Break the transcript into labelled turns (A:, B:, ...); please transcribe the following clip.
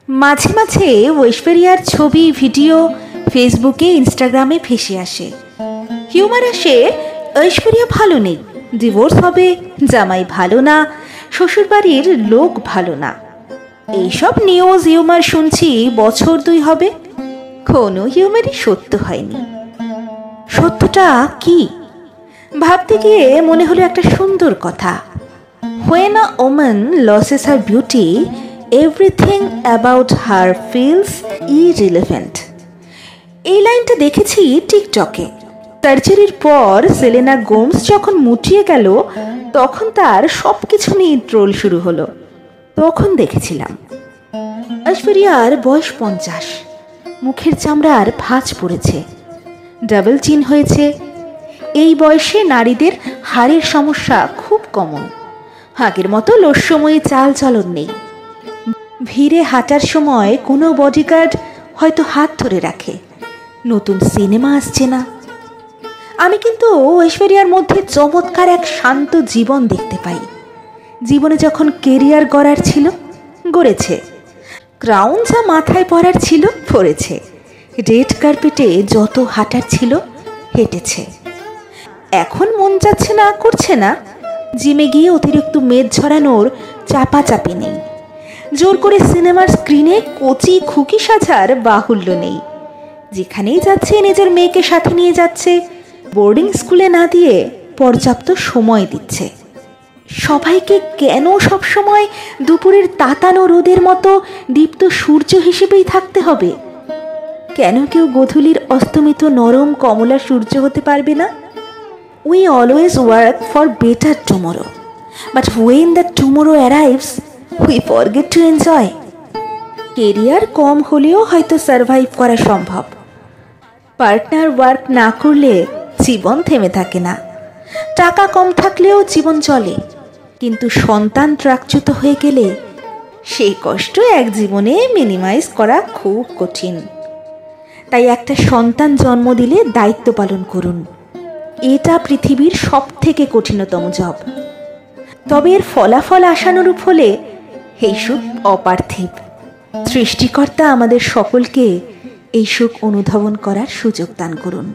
A: মাঝে মাঝে ঐশ্বরিয়ার ছবি ভিডিও ফেসবুকে ইনস্টাগ্রামে ভেসে আসে। হিউমার আসে, ঐশ্বরিয়া ভালো নেই, ডিভোর্স হবে, জামাই ভালো না, শ্বশুরবাড়ির লোক ভালো না। এইসব নিউজ হিউমার শুনছি বছর 2 হবে, কোনো হিউমারই সত্য হয়নি। সত্যটা কি ভাবতে গিয়ে মনে হলো একটা সুন্দর কথা, when a woman loses her beauty, everything about her feels irrelevant। এই লাইনটা দেখেছি টিকটকে। সার্জারির পর সেলেনা গোমস যখন মুটিয়ে গেল, তখন তার সব কিছু নিয়ে ট্রোল শুরু হলো। তখন দেখেছিলাম ঐশ্বরিয়ার বয়স 50, মুখের চামড়ার ভাঁজ পড়েছে, ডাবল চিন হয়েছে। এই বয়সে নারীদের হাড়ের সমস্যা খুব কমন। আগের মতো লস্যময়ী চাল চলন নেই। ভিড়ে হাঁটার সময় কোনো বডিগার্ড হয়তো হাত ধরে রাখে। নতুন সিনেমা আসছে না। আমি কিন্তু ঐশ্বরিয়ার মধ্যে চমৎকার এক শান্ত জীবন দেখতে পাই। জীবনে যখন কেরিয়ার গড়ার ছিল, গড়েছে। ক্রাউন যা মাথায় পরার ছিল, পরেছে। রেড কার্পেটে যত হাঁটার ছিল, হেঁটেছে। এখন মন যাচ্ছে না, করছে না। জিমে গিয়ে অতিরিক্ত মেদ ঝরানোর চাপাচাপি নেই। জোর করে সিনেমার স্ক্রিনে কচি খুকি সাজার বাহুল্য নেই। যেখানেই যাচ্ছে নিজের মেয়েকে সাথে নিয়ে যাচ্ছে। বোর্ডিং স্কুলে না দিয়ে পর্যাপ্ত সময় দিচ্ছে। সবাইকে কেন সবসময় দুপুরের তাতানো রোদের মতো দীপ্ত সূর্য হিসেবেই থাকতে হবে? কেন কেউ গোধূলির অস্তমিত নরম কমলা সূর্য হতে পারবে না? We always work for better tomorrow, but when the tomorrow arrives, we forget to enjoy. Career কম হলেও হয়তো সার্ভাইভ করা সম্ভব। পার্টনার ওয়ার্ক না করলে জীবন থেমে থাকে না। টাকা কম থাকলেও জীবন চলে, কিন্তু সন্তান ট্রাকচ্যুত হয়ে গেলে সেই কষ্ট এক জীবনে মিনিমাইজ করা খুব কঠিন। তাই একটা সন্তান জন্ম দিলে দায়িত্ব পালন করুন। এটা পৃথিবীর সবথেকে কঠিনতম জব। তবে এর ফলাফল আশানুরূপ হলে এই সুখ অপার্থিব। সৃষ্টিকর্তা আমাদের সকলকে এই সুখ অনুধাবন করার সুযোগ দান করুন।